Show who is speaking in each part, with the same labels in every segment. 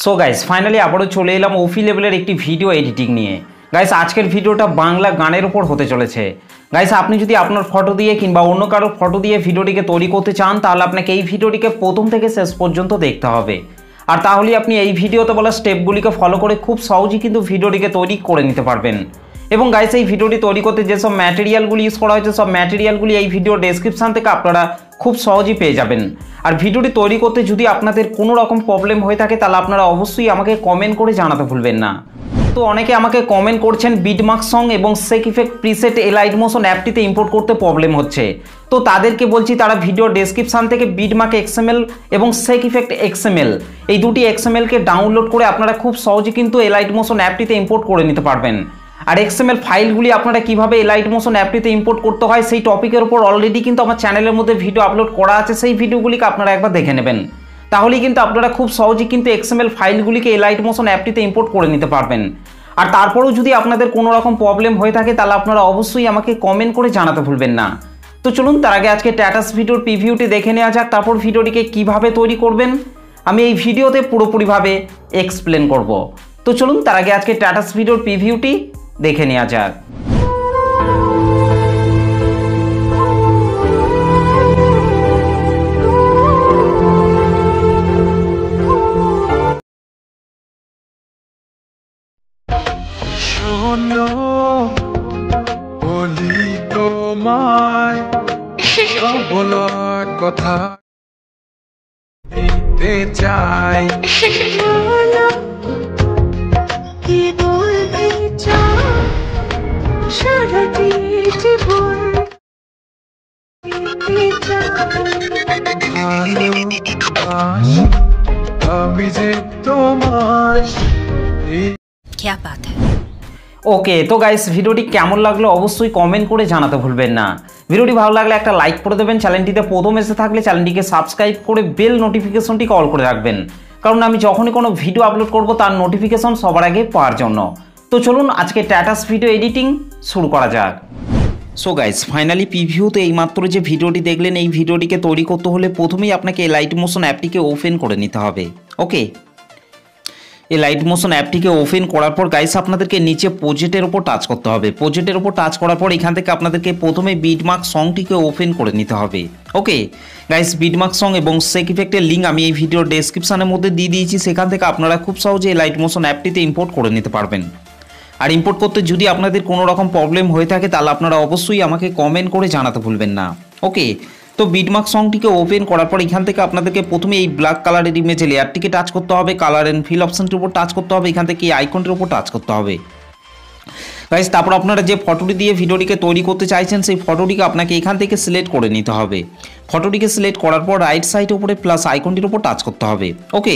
Speaker 1: So guys finally আবারও চলে এলাম ওফি লেভেলের একটি ভিডিও এডিটিং নিয়ে। গাইস আজকের ভিডিওটা বাংলা গানের উপর হতে চলেছে। গাইস আপনি যদি আপনার ফটো দিয়ে কিংবা অন্য কারো ফটো দিয়ে ভিডিওটিকে তৈরি করতে চান তাহলে আপনাকে এই ভিডিওটিকে প্রথম থেকে শেষ পর্যন্ত দেখতে হবে। আর তাহলে আপনি এই ভিডিওতে বলা স্টেপগুলিকে ফলো করে খুব সহজেই কিন্তু ভিডিওটিকে তৈরি করে নিতে পারবেন। এবং গাইস এই ভিডিওটি তৈরি করতে যেসব ম্যাটেরিয়ালগুলি ইউজ করা হয়েছে সব ম্যাটেরিয়ালগুলি এই ভিডিও ডেসক্রিপশন থেকে আপনারা খুব সহজেই পেয়ে যাবেন। আর ভিডিওটি তৈরি করতে যদি আপনাদের কোনো রকম প্রবলেম হয়ে থাকে তাহলে আপনারা অবশ্যই আমাকে কমেন্ট করে জানাতে ভুলবেন না। তো অনেকে আমাকে কমেন্ট করছেন বিটমার্ক সং এবং shake effect preset light motion অ্যাপটিতে ইম্পোর্ট করতে প্রবলেম হচ্ছে। তো তাদেরকে বলছি তারা ভিডিও ডেসক্রিপশন থেকে বিটমার্ক এক্সএমএল এবং শেক ইফেক্ট এক্সএমএল এই দুটি এক্সএমএলকে ডাউনলোড করে আপনারা খুব সহজে কিন্তু লাইট মোশন অ্যাপটিতে ইম্পোর্ট করে নিতে পারবেন। আর এক্সএমএল ফাইলগুলি আপনারা কিভাবে লাইট মোশন অ্যাপটিতে ইম্পোর্ট করতে হয় সেই টপিকের উপর অলরেডি কিন্তু আমার চ্যানেলের মধ্যে ভিডিও আপলোড করা আছে, সেই ভিডিওগুলিকে আপনারা একবার দেখে নেবেন। তাহলেই কিন্তু আপনারা খুব সহজেই কিন্তু এক্সএমএল ফাইলগুলিকে লাইট মোশন অ্যাপটিতে ইম্পোর্ট করে নিতে পারবেন। আর তারপরেও যদি আপনাদের কোনো রকম প্রবলেম হয়ে থাকে তাহলে আপনারা অবশ্যই আমাকে কমেন্ট করে জানাতে ভুলবেন না। তো চলুন তার আগে আজকে স্ট্যাটাস ভিডিওর প্রিভিউটি দেখে নেওয়া যাক, তারপর ভিডিওটিকে কিভাবে তৈরি করবেন আমি এই ভিডিওতে পুরোপুরিভাবে এক্সপ্লেন করব। তো চলুন তার আগে আজকে স্ট্যাটাস ভিডিওর প্রিভিউটি দেখে নেওয়া যাক।
Speaker 2: শোনো বলি তোমায় বলার কথা দিতে চাই।
Speaker 3: কি বলতে চাও সারাটি জীবন দিতে চাই।
Speaker 2: ভালোবাসি আমি যে তোমায়।
Speaker 3: क्या बात है।
Speaker 1: ওকে, তো গাইস ভিডিওটি কেমন লাগলো অবশ্যই কমেন্ট করে জানাতে ভুলবেন না। ভিডিওটি ভালো লাগলে একটা লাইক করে দেবেন, চ্যানেলটিতে প্রথম এসে থাকলে চ্যানেলটিকে সাবস্ক্রাইব করে বেল নোটিফিকেশনটিকে অল করে রাখবেন, কারণ আমি যখনই কোনো ভিডিও আপলোড করব তার নোটিফিকেশন সবার আগে পাওয়ার জন্য। তো চলুন আজকে স্ট্যাটাস ভিডিও এডিটিং শুরু করা যাক। সো গাইস ফাইনালি প্রিভিউতে এইমাত্র যে ভিডিওটি দেখলেন এই ভিডিওটিকে তৈরি করতে হলে প্রথমেই আপনাকে লাইট মোশন অ্যাপটিকে ওপেন করে নিতে হবে। ওকে, এই লাইট মোশন অ্যাপটিকে ওপেন করার পর গাইস আপনাদেরকে নিচে প্রজেক্টের উপর টাচ করতে হবে। প্রজেক্টের উপর টাচ করার পর এখান থেকে আপনাদেরকে প্রথমে বিটমার্ক সংটিকে ওপেন করে নিতে হবে। ওকে গাইস, বিটমার্ক সং এবং শেক ইফেক্টের লিঙ্ক আমি এই ভিডিওর ডেসক্রিপশনের মধ্যে দিয়ে দিয়েছি, সেখান থেকে আপনারা খুব সহজে এই লাইট মোশন অ্যাপটিতে ইম্পোর্ট করে নিতে পারবেন। আর ইম্পোর্ট করতে যদি আপনাদের কোনো রকম প্রবলেম হয়ে থাকে তাহলে আপনারা অবশ্যই আমাকে কমেন্ট করে জানাতে ভুলবেন না। ওকে, তো বিটমার্ক সংটিকে ওপেন করার পর এখান থেকে আপনাদেরকে প্রথমে এই ব্ল্যাক কালারের ইমেজ লেয়ারটিকে টাচ করতে হবে, কালার অ্যান্ড ফিল অপশনটির উপর টাচ করতে হবে, এখান থেকে এই আইকনটির উপর টাচ করতে হবে। গাইস তারপর আপনারা যে ফটোটি দিয়ে ভিডিওটিকে তৈরি করতে চাইছেন সেই ফটোটিকে আপনাকে এখান থেকে সিলেক্ট করে নিতে হবে। ফটোটিকে সিলেক্ট করার পর রাইট সাইডের উপরে প্লাস আইকনটির উপর টাচ করতে হবে। ওকে,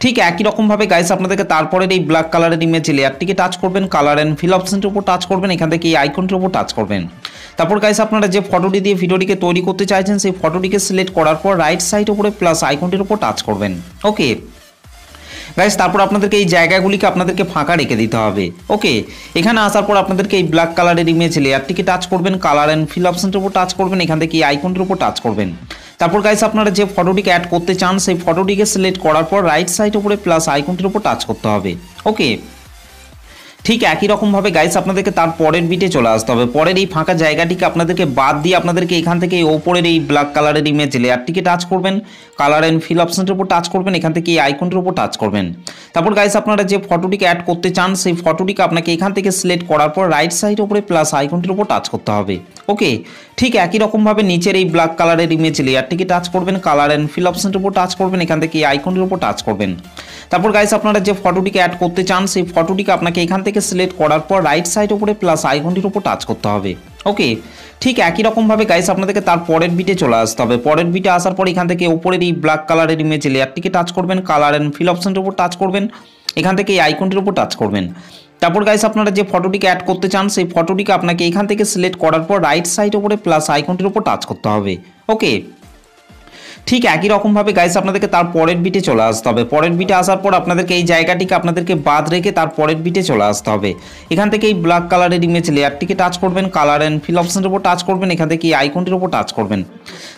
Speaker 1: ঠিক একই রকমভাবে গাইস আপনাদেরকে তারপরে এই ব্ল্যাক কালারের ইমেজ লেয়ারটিকে টাচ করবেন, কালার অ্যান্ড ফিল অপশনটির উপর টাচ করবেন, এখান থেকে এই আইকনটির উপর টাচ করবেন। তারপর গাইস আপনারা যে ফটোটি দিয়ে ভিডিওটিকে তৈরি করতে চাইছেন সেই ফটোটিকে সিলেক্ট করার পর রাইট সাইডের উপরে প্লাস আইকনটির উপর টাচ করবেন। ওকে গাইস, তারপর আপনাদেরকে এই জায়গাগুলিকে আপনাদেরকে ফাঁকা রেখে দিতে হবে। ওকে, এখানে আসার পর আপনাদেরকে এই ব্ল্যাক কালারের ইমেজ লেয়ারটিকে টাচ করবেন, কালার অ্যান্ড ফিল অপশনটির উপর টাচ করবেন, এখান থেকে এই আইকনটির উপর টাচ করবেন। তারপর গাইস আপনারা যে ফটোটিকে অ্যাড করতে চান সেই ফটোটিকে সিলেক্ট করার পর রাইট সাইডের উপরে প্লাস আইকনটির উপর টাচ করতে হবে। ওকে, ঠিক একই রকমভাবে গাইস আপনাদেরকে তার পরের বিটে চলে আসতে হবে। পরের এই ফাঁকা জায়গাটিকে আপনাদেরকে বাদ দিয়ে আপনাদেরকে এখান থেকে ওপরের এই ব্ল্যাক কালারের ইমেজ লেয়ারটিকে টাচ করবেন, কালার অ্যান্ড ফিল অপশনটির উপর টাচ করবেন, এখান থেকে এই আইকনটির উপর টাচ করবেন। তারপর গাইস আপনারা যে ফটোটিকে অ্যাড করতে চান সেই ফটোটিকে আপনাকে এখান থেকে সিলেক্ট করার পর রাইট সাইডের উপরে প্লাস আইকনটির উপর টাচ করতে হবে। ওকে, ঠিক একই রকমভাবে নিচের এই ব্ল্যাক কালারের ইমেজ লেয়ারটিকে টাচ করবেন, কালার অ্যান্ড ফিল অপশনটির উপর টাচ করবেন, এখান থেকে এই আইকনটির উপর টাচ করবেন। তারপর গাইস আপনারা যে ফটোটিকে অ্যাড করতে চান সেই ফটোটিকে আপনাকে এখান থেকে সিলেক্ট করার পর রাইট সাইডের উপরে প্লাস আইকনটির উপর টাচ করতে হবে। ওকে, ঠিক একই রকমভাবে গাইস আপনাদেরকে তার পরের বিটে চলে আসতে হবে। পরের বিটে আসার পর এখান থেকে উপরের এই ব্ল্যাক কালারের ইমেজ লেয়ারটিকে টাচ করবেন, কালার অ্যান্ড ফিল অপশনটির উপর টাচ করবেন, এখান থেকে এই আইকনটির উপর টাচ করবেন। তারপর গাইস আপনারা যে ফটোটিকে অ্যাড করতে চান সেই ফটোটিকে আপনাকে এখান থেকে সিলেক্ট করার পর রাইট সাইডের উপরে প্লাস আইকনটির উপর টাচ করতে হবে। ওকে, ঠিক একই রকমভাবে গাইস আপনাদেরকে তার পরের বিটে চলে আসতে হবে। পরের বিটে আসার পর আপনাদেরকে এই জায়গাটিকে আপনাদেরকে বাদ রেখে তার পরের বিটে চলে আসতে হবে। এখান থেকে এই ব্ল্যাক কালারের ইমেজ লেয়ারটিকে টাচ করবেন, কালার অ্যান্ড ফিল অপশনের উপর টাচ করবেন, এখান থেকে এই আইকনটির উপর টাচ করবেন।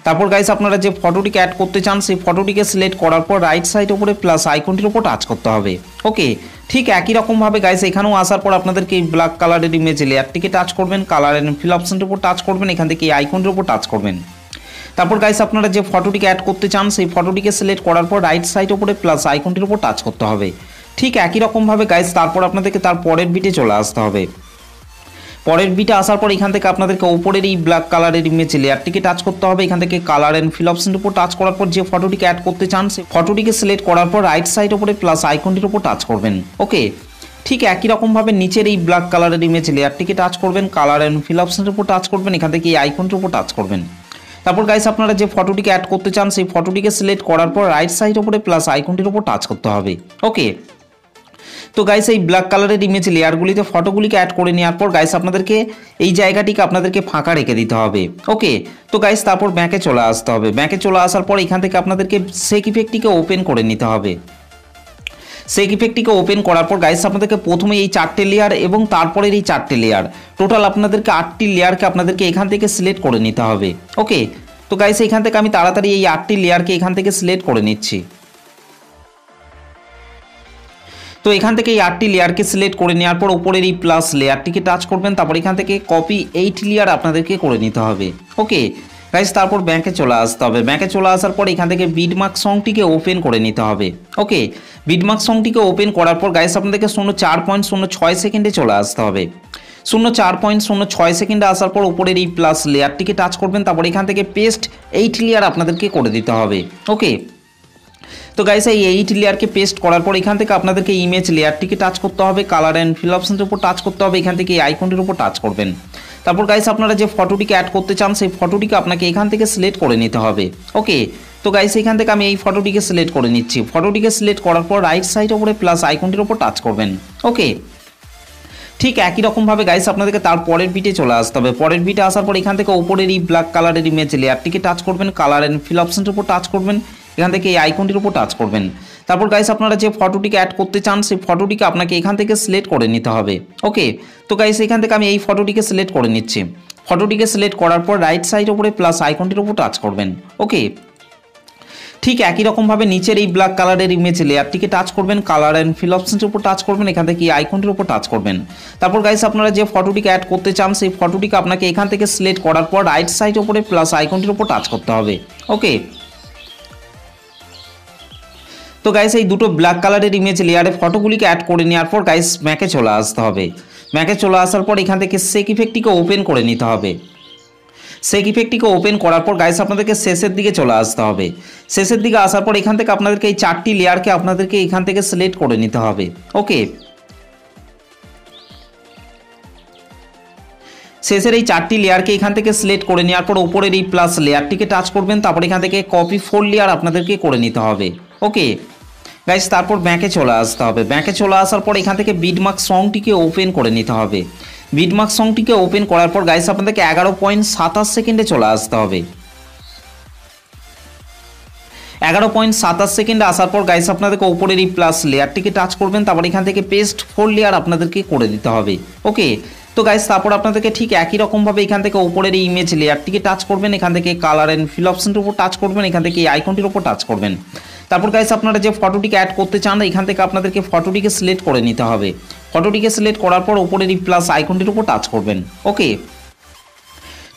Speaker 1: তারপর গাইস আপনারা যে ফটোটিকে অ্যাড করতে চান সেই ফটোটিকে সিলেক্ট করার পর রাইট সাইড উপরে প্লাস আইকনটির উপর টাচ করতে হবে। ওকে, ঠিক একই রকমভাবে গাইস এখানেও আসার পর আপনাদেরকে এই ব্ল্যাক কালারের ইমেজ লেয়ারটিকে টাচ করবেন, কালার অ্যান্ড ফিল অপশনের উপর টাচ করবেন, এখান থেকে এই আইকনটির উপর টাচ করবেন। তারপর গাইস আপনারা যে ফটোটিকে অ্যাড করতে চান সেই ফটোটিকে সিলেক্ট করার পর রাইট সাইড উপরে প্লাস আইকনটির উপর টাচ করতে হবে। ঠিক একই রকমভাবে গাইস তারপর আপনাদেরকে তার পরের বিটে চলে আসতে হবে। পরের বিটে আসার পর এখান থেকে আপনাদেরকে উপরের এই ব্ল্যাক কালারের ইমেজ লেয়ারটিকে টাচ করতে হবে। এখান থেকে কালার অ্যান্ড ফিল অপশনের উপর টাচ করার পর যে ফটোটিকে অ্যাড করতে চান সেই ফটোটিকে সিলেক্ট করার পর রাইট সাইড উপরে প্লাস আইকনটির উপর টাচ করবেন। ওকে, ঠিক একই রকমভাবে নিচের এই ব্ল্যাক কালারের ইমেজ লেয়ারটিকে টাচ করবেন, কালার অ্যান্ড ফিল অপশনের উপর টাচ করবেন, এখান থেকে এই আইকনটির উপর টাচ করবেন। তারপর গাইস আপনারা যে ফটোটিকে অ্যাড করতে চান সেই ফটোটিকে সিলেক্ট করার পর রাইট সাইড উপরে প্লাস আইকনটির উপর টাচ করতে হবে। ওকে, তো গাইস এই ব্ল্যাক কালারের ইমেজ লেয়ারগুলিতে ফটোগুলিকে অ্যাড করে নেওয়ার পর গাইস আপনাদেরকে এই জায়গাটিকে আপনাদেরকে ফাঁকা রেখে দিতে হবে। ওকে, তো গাইস তারপর ব্যাকে চলে আসতে হবে। ব্যাকে চলে আসার পর এখান থেকে আপনাদেরকে শেক ইফেক্টটিকে ওপেন করে নিতে হবে। শেক ইফেক্টটিকে ওপেন করার পর গাইস আপনাদেরকে প্রথমে এই 4টে লেয়ার এবং তারপরের এই 4টে লেয়ার, টোটাল আপনাদেরকে 8টি লেয়ারকে আপনাদেরকে এখান থেকে সিলেক্ট করে নিতে হবে। ওকে, তো গাইস এখান থেকে আমি তাড়াতাড়ি এই 8টি লেয়ারকে এখান থেকে সিলেক্ট করে নিচ্ছি। তো এখান থেকে এই 8টি লেয়ারকে সিলেক্ট করে নেওয়ার পর উপরের এই প্লাস লেয়ারটিকে টাচ করবেন, তারপর এখান থেকে কপি 8 লেয়ার আপনাদেরকে করে নিতে হবে। ওকে গাইস, তারপর ব্যাকে চলে আসতে হবে। ব্যাকে চলে আসার পর এখান থেকে বিটমার্ক সংটিকে ওপেন করে নিতে হবে। ওকে, বিটমার্ক সংটিকে ওপেন করার পর গাইস আপনাদেরকে 0.406 সেকেন্ডে চলে আসতে হবে। 0.406 সেকেন্ডে আসার পর উপরের এই প্লাস লেয়ারটিকে টাচ করবেন, তারপর এখান থেকে পেস্ট 8 লেয়ার আপনাদেরকে করে দিতে হবে। ওকে, তো গাইস এই 8 লেয়ারকে পেস্ট করার পর এখান থেকে আপনাদেরকে ইমেজ লেয়ারটিকে টাচ করতে হবে, কালার অ্যান্ড ফিল অপশনের উপর টাচ করতে হবে, এখান থেকে এই আইকনটির উপর টাচ করবেন। তারপর গাইস আপনারা যে ফটোটিকে অ্যাড করতে চান সেই ফটোটিকে আপনাকে এখান থেকে সিলেক্ট করে নিতে হবে। ওকে, তো গাইস এখান থেকে আমি এই ফটোটিকে সিলেক্ট করে নিচ্ছি। ফটোটিকে সিলেক্ট করার পর রাইট সাইড উপরে প্লাস আইকনটির উপর টাচ করবেন। ওকে, ঠিক একই রকমভাবে গাইস আপনাদেরকে তার পরের বিটে চলে আসতে হবে। পরের বিটে আসার পর এখান থেকে উপরের এই ব্ল্যাক কালারের ইমেজ লেয়ারটিকে টাচ করবেন, কালার অ্যান্ড ফিল অপশনের উপর টাচ করবেন, এখান থেকে এই আইকনটির উপর টাচ করবেন। তারপর গাইস আপনারা যে ফটোটিকে অ্যাড করতে চান সেই ফটোটিকে আপনাকে এখান থেকে সিলেক্ট করে নিতে হবে। ওকে, তো গাইস এখান থেকে আমি এই ফটোটিকে সিলেক্ট করে নিচ্ছি। ফটোটিকে সিলেক্ট করার পর রাইট সাইড উপরে প্লাস আইকনটির উপর টাচ করবেন। ওকে, ঠিক একই রকমভাবে নিচের এই ব্ল্যাক কালারের ইমেজ লেয়ারটিকে টাচ করবেন, কালার অ্যান্ড ফিল অপশনের উপর টাচ করবেন, এখান থেকে এই আইকনটির উপর টাচ করবেন। তারপর গাইস আপনারা যে ফটোটিকে অ্যাড করতে চান সেই ফটোটিকে আপনাকে এখান থেকে সিলেক্ট করার পর রাইট সাইড উপরে প্লাস আইকনটির উপর টাচ করতে হবে। ওকে, তো গাইস এই দুটো ব্ল্যাক কালারের ইমেজ লেয়ারে ফটোগুলিকে অ্যাড করে নেওয়ার পর গাইস ম্যাকে চলে আসতে হবে। ম্যাকে চলে আসার পর এখান থেকে শেক ইফেক্টটিকে ওপেন করে নিতে হবে। শেক ইফেক্টটিকে ওপেন করার পর গাইস আপনাদেরকে শেষের দিকে চলে আসতে হবে। শেষের দিকে আসার পর এখান থেকে আপনাদেরকে এই 4টি লেয়ারকে আপনাদেরকে এখান থেকে সিলেক্ট করে নিতে হবে। ওকে, শেষের এই 4টি লেয়ারকে এখান থেকে সিলেক্ট করে নেওয়ার পর উপরের এই প্লাস লেয়ারটিকে টাচ করবেন, তারপর এখান থেকে কপি 4 লেয়ার আপনাদেরকে করে নিতে হবে। ওকে গাইস, তারপর ব্যাকে চলে আসতে হবে। ব্যাকে চলে আসার পর এখান থেকে বিটমার্ক সংটিকে ওপেন করে নিতে হবে। বিটমার্ক সংটিকে ওপেন করার পর গাইস আপনাদেরকে 11.27 সেকেন্ডে চলে আসতে হবে। 11.27 সেকেন্ডে আসার পর গাইস আপনাদেরকে উপরের এই প্লাস লেয়ারটিকে টাচ করবেন, তারপর এখান থেকে পেস্ট 4 লেয়ার আপনাদেরকে করে দিতে হবে। ওকে, তো গাইস তারপর আপনাদেরকে ঠিক একই রকমভাবে এখান থেকে উপরের এই ইমেজ লেয়ারটিকে টাচ করবেন, এখান থেকে কালার অ্যান্ড ফিল অপশনের উপর টাচ করবেন, এখান থেকে এই আইকনটির উপর টাচ করবেন। তারপর গাইস আপনারা যে ফটোটিকে অ্যাড করতে চান এখান থেকে আপনাদেরকে ফটোটিকে সিলেক্ট করে নিতে হবে। ফটোটিকে সিলেক্ট করার পর উপরের এই প্লাস আইকনটির উপর টাচ করবেন। ওকে,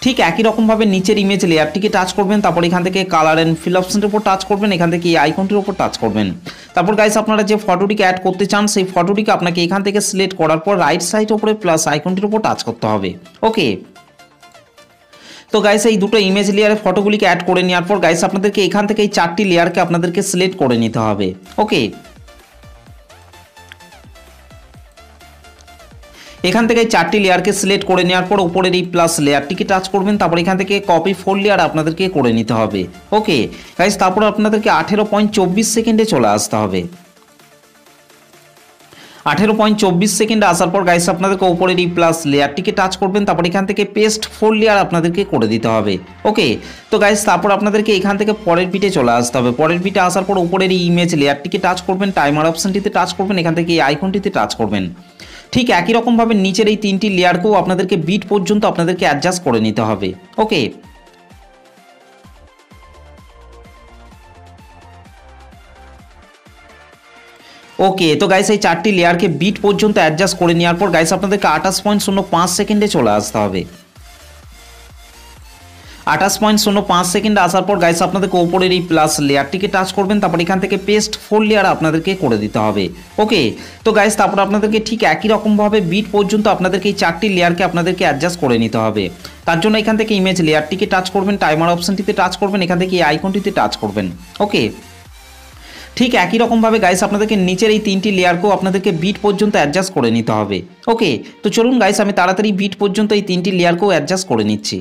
Speaker 1: ঠিক একই রকমভাবে নিচের ইমেজ লেয়ারটিকে টাচ করবেন, তারপর এখান থেকে কালার অ্যান্ড ফিল অপশনের উপর টাচ করবেন, এখান থেকে এই আইকনটির উপর টাচ করবেন। তারপর গাইস আপনারা যে ফটোটিকে অ্যাড করতে চান সেই ফটোটিকে আপনাকে এখান থেকে সিলেক্ট করার পর রাইট সাইড উপরে প্লাস আইকনটির উপর টাচ করতে হবে। ওকে, তো গাইস এই দুটো ইমেজ লেয়ারে ফটোগুলিকে অ্যাড করে নেওয়ার পর গাইস আপনাদেরকে এখান থেকে এই 4টি লেয়ারকে আপনাদেরকে সিলেক্ট করে নিতে হবে। ওকে, এখান থেকে 4টি লেয়ারকে সিলেক্ট করে নেওয়ার পর উপরের এই প্লাস লেয়ারটিকে টাচ করবেন, তারপর এখান থেকে কপি 4 লেয়ার আপনাদেরকে করে নিতে হবে। ওকে গাইস, তারপর আপনাদেরকে 18.24 সেকেন্ডে চলে আসতে হবে। 18.24 সেকেন্ডে আসার পর গাইস আপনাদেরকে ওপরের এই প্লাস লেয়ারটিকে টাচ করবেন, তারপর এখান থেকে পেস্ট 4 লেয়ার আপনাদেরকে করে দিতে হবে। ওকে, তো গাইস তারপর আপনাদেরকে এখান থেকে পরের বিটে চলে আসতে হবে। পরের বিটে আসার পর উপরের এই ইমেজ লেয়ারটিকে টাচ করবেন, টাইমার অপশনটিতে টাচ করবেন, এখান থেকে এই আইকনটিতে টাচ করবেন। ঠিক একই রকমভাবে নিচের এই 3টি লেয়ারকেও আপনাদেরকে বিট পর্যন্ত আপনাদেরকে অ্যাডজাস্ট করে নিতে হবে। ওকে, ওকে, তো গাইস এই 4টি লেয়ারকে বিট পর্যন্ত অ্যাডজাস্ট করে নেওয়ার পর গাইস আপনাদেরকে 28.05 সেকেন্ডে চলে আসতে হবে। 28.05 সেকেন্ডে আসার পর গাইস আপনাদেরকে ওপরের এই প্লাস লেয়ারটিকে টাচ করবেন, তারপর এখান থেকে পেস্ট 4 লেয়ার আপনাদেরকে করে দিতে হবে। ওকে, তো গাইস তারপর আপনাদেরকে ঠিক একই রকমভাবে বিট পর্যন্ত আপনাদেরকে এই 4টি লেয়ারকে আপনাদেরকে অ্যাডজাস্ট করে নিতে হবে। তার জন্য এখান থেকে ইমেজ লেয়ারটিকে টাচ করবেন, টাইমার অপশনটিতে টাচ করবেন, এখান থেকে এই আইকনটিতে টাচ করবেন। ওকে, ঠিক একই রকমভাবে গাইস আপনাদেরকে নিচের এই 3টি লেয়ারকেও আপনাদেরকে বিট পর্যন্ত অ্যাডজাস্ট করে নিতে হবে। ওকে, তো চলুন গাইস আমি তাড়াতাড়ি বিট পর্যন্ত এই 3টি লেয়ারকেও অ্যাডজাস্ট করে নিচ্ছি।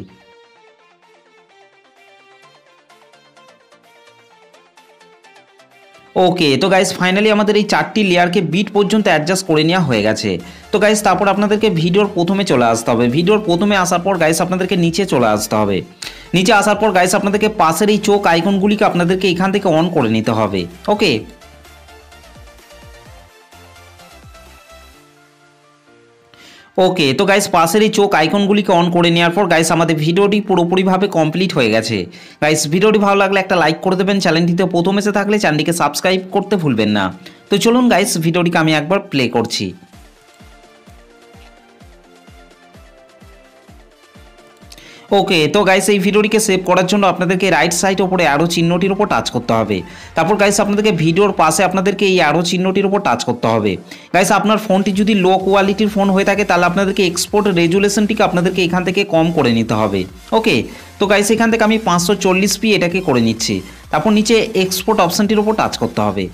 Speaker 1: ওকে, তো গাইস ফাইনালি আমাদের এই 4টি লেয়ারকে বিট পর্যন্ত অ্যাডজাস্ট করে নেওয়া হয়ে গেছে। তো গাইস তারপর আপনাদেরকে ভিডিওর প্রথমে চলে আসতে হবে। ভিডিওর প্রথমে আসার পর গাইস আপনাদেরকে নিচে চলে আসতে হবে। নিচে আসার পর গাইস আপনাদেরকে পাশের এই চোখ আইকনগুলিকে আপনাদেরকে এখান থেকে অন করে নিতে হবে। ওকে, ওকে, তো গাইস পাশের এই চোখ আইকনগুলিকে অন করে নেওয়ার পর গাইস আমাদের ভিডিওটি পুরোপুরিভাবে কমপ্লিট হয়ে গেছে। গাইস ভিডিওটি ভালো লাগলে একটা লাইক করে দেবেন, চ্যানেলটিতে প্রথম এসে থাকলে চ্যানেলটিকে সাবস্ক্রাইব করতে ভুলবেন না। তো চলুন গাইস ভিডিওটিকে আমি একবার প্লে করছি। ওকে, তো গাইস এই ভিডিওটিকে সেভ করার জন্য আপনাদেরকে রাইট সাইড ওপরে অ্যারো চিহ্নটির উপর টাচ করতে হবে। তারপর গাইস আপনাদেরকে ভিডিওর পাশে আপনাদেরকে এই অ্যারো চিহ্নটির উপর টাচ করতে হবে। গাইস আপনার ফোনটি যদি লো কোয়ালিটির ফোন হয়ে থাকে তাহলে আপনাদেরকে এক্সপোর্ট রেজুলেশনটিকে আপনাদেরকে এখান থেকে কম করে নিতে হবে। ওকে, তো গাইস এখান থেকে আমি 540p এটাকে করে নিচ্ছি। তারপর নিচে এক্সপোর্ট অপশনটির উপর টাচ করতে হবে।